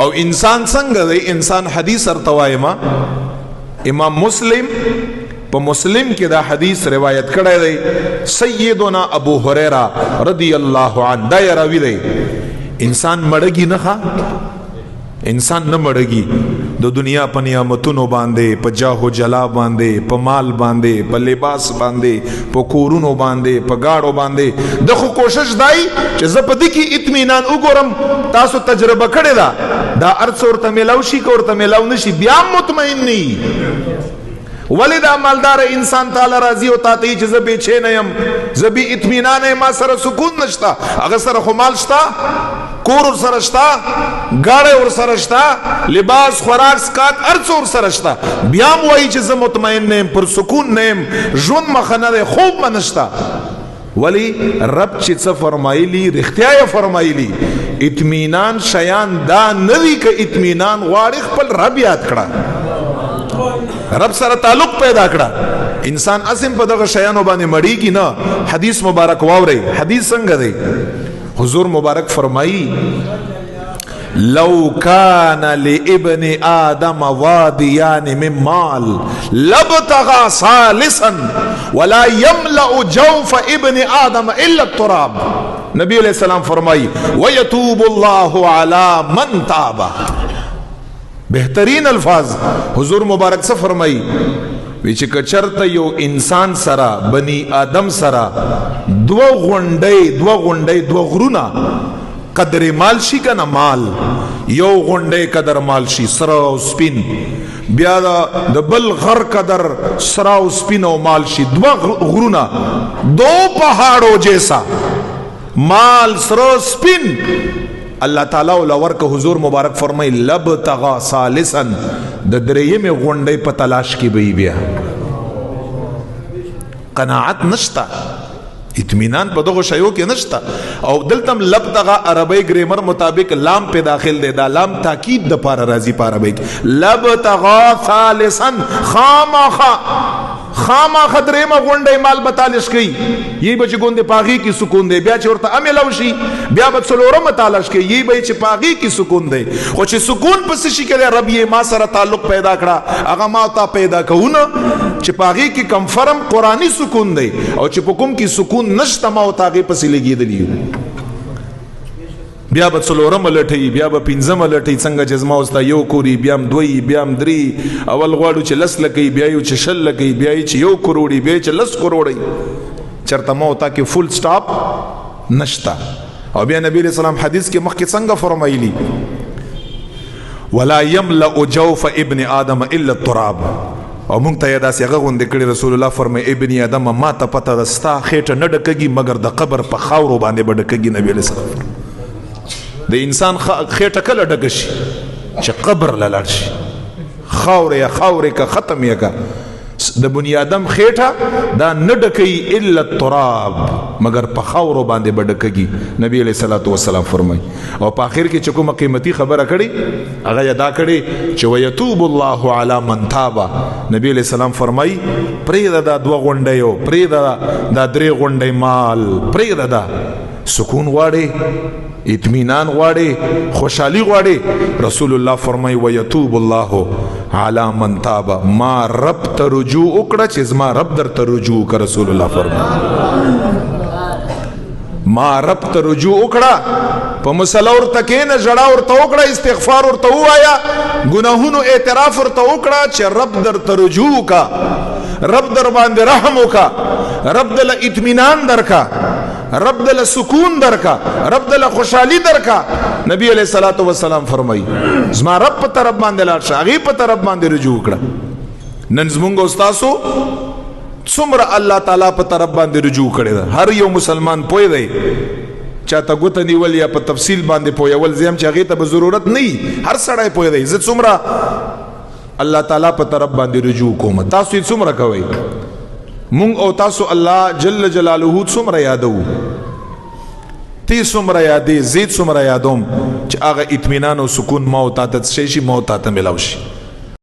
او انسان څنګه دی؟ انسان حدیث ارتوایما امام مسلم په مسلم کې دا حدیث روایت کړی دی سیدنا ابو هریره رضی الله عنه دا راوی دی انسان مړږي نه ښه انسان نه مړږي د دنیا په نعمتونو باندې په جاه و جلا باندې په مال باندې په لباس باندې په کورونو باندې په گاړو باندې د خو کوشش دای چې زه په دې کې اطمینان وګورم تاسو تجربه کړې ده دا ارڅ ورته ملاو شي که ورته ملاو نشي بیا مطمئن نی ولی دا مالدار انسان تعالی راضی ہوتا تی چې زه بېچینه یم زه بې اطمینانه یم ما سره سکون نشته هغه سره خو مال شته کور ورسره شته ګاډی ورسره شته لباس خوراک سکات هر څه ورسره شته بیا هم وایي چې زه مطمئن نه یم پر سکون نه یم ژوند مخه نه دی خوب به نشته ولی رب چې څه فرمایلی رښتیا یې فرمایلی اطمینان شیان دا نه دي که اطمینان غواړي خپل رب یاد کړه رب سره تعلق پیدا کړه انسان اسم په دغه شیانو باندې مړیږي نه حدیث مبارک واوري حدیث څنګه دی حضور مبارک فرمایي لو كان لابن آدم واديان من مال لابتغى ثالثا ولا يملأ جوف ابن آدم الا التراب نبی علیہ السلام فرمائی ويتوب الله على من تاب بہترین الفاظ حضور مبارک سے فرمائی ویچ کچرت یو انسان سرا بنی آدم سرا دو غنڈے قدر مال شی کنا مال یو غنڈے قدر مال شی سرا و سپین بیا دا بل غر قدر سرا و سپین و مال شی دو غرونا دو پہاڑوں جیسا مال سرا و سپین اللہ تعالیٰ ولور کا حضور مبارک فرمائی لبتغا ثالثا د دریم غونډې په تلاش کې به بیا قناعت نشتا اطمینان په دغه شیو کې نشتا او دلتم لبتغا عربی گریمر مطابق لام په داخل دی دا لام تاکید د پاره راضی په عربی لبتغا ثالثا خاما خدریم غونډې مال بتالش کی یی بچ ګوندې پاغي کی سکون دی بیا چې ورته عملو شي بیا به څلورم تالش کی یی به چې پاغي کی سکون دی خو چې سکون پس شي کړي رب یې ما سره تعلق پیدا کړه هغه ما تا پیدا کوونه چې پاغي کی کنفرم قرآنی سکون دی او چې په کوم کی سکون نشته ما او تاغي پسې لګیدلی بیا به څلورم لټي بیا به پنځم لټي څنګه جزما وستا یو کوری بیا هم دوی بیا هم درې اول غواړو چې لس لکې بیا یو چې شل لکې بیا چې یو کروڑی بیا چې لس کروڑی چرته ما وتا کې فل سټاپ نشتا او بیا نبی علیہ السلام حدیث کې مخکې څنګه فرمایلی ولا يملأ جوف ابن آدم الا التراب او مونږ ته دا څنګه غوندې کړي رسول الله فرمای ابن آدم ما ته پته دستا خېټه نه ډکږي مگر د قبر په خاورو باندې بډکږي نبی علیہ السلام د انسان خېټه کله ډکه شي چې قبر لاړ شي خاورې کا ختم یې کا د بنی آدم خېټه دا نه ډکې الا التراب مگر په خاورو باندې بډکږي نبی علیہ الصلوۃ والسلام فرمای او په اخر کې چې کومه قیمتي خبره کړي هغه ادا کړي چې ويتوب الله علی من تاب نبی علیہ السلام فرمای پرې دا دوه غونډیو پرې دا درې غونډې مال پرې دا سکون غواړي اطمینان غواړي خوشحالي غواړي رسول الله فرمای ويتوب الله علی من تاب ما رب ته رجوع وکړه چې زما رب درته رجوع وکړه رسول الله فرمای ما رب ته رجوع وکړه په مسله ورته کېنه ژړا ورته وکړه استغفار ورته ووایا ګناهونو اعتراف ورته وکړه چې رب درته رجوع وکړه رب در باندې رحم وکړه رب دل اطمینان درکا رب دل سکون درکا رب دل خوشحالی درکا نبی علیہ الصلوۃ والسلام فرمائی زما رب په طرف باندې لاړ شه هغه په طرف باندې رجوع کړه نن زمونږ استادو څومره الله تعالی په طرف باندې رجوع کړي دا هر یو مسلمان پوي دی چاته ګوت نیول یا په تفصیل باندې پوي ول زم چې هغه ته ضرورت نه هر سړی پوي دی زه څومره الله تعالی په طرف باندې رجوع کوم تاسو یې څومره کوي مونږ او تاسو الله جل جلاله څومره یادو تی څومره یادې زید څومره یادوم چې هغه اطمینان او سکون ما او تاسو شي ما او تاسو ملاوي شي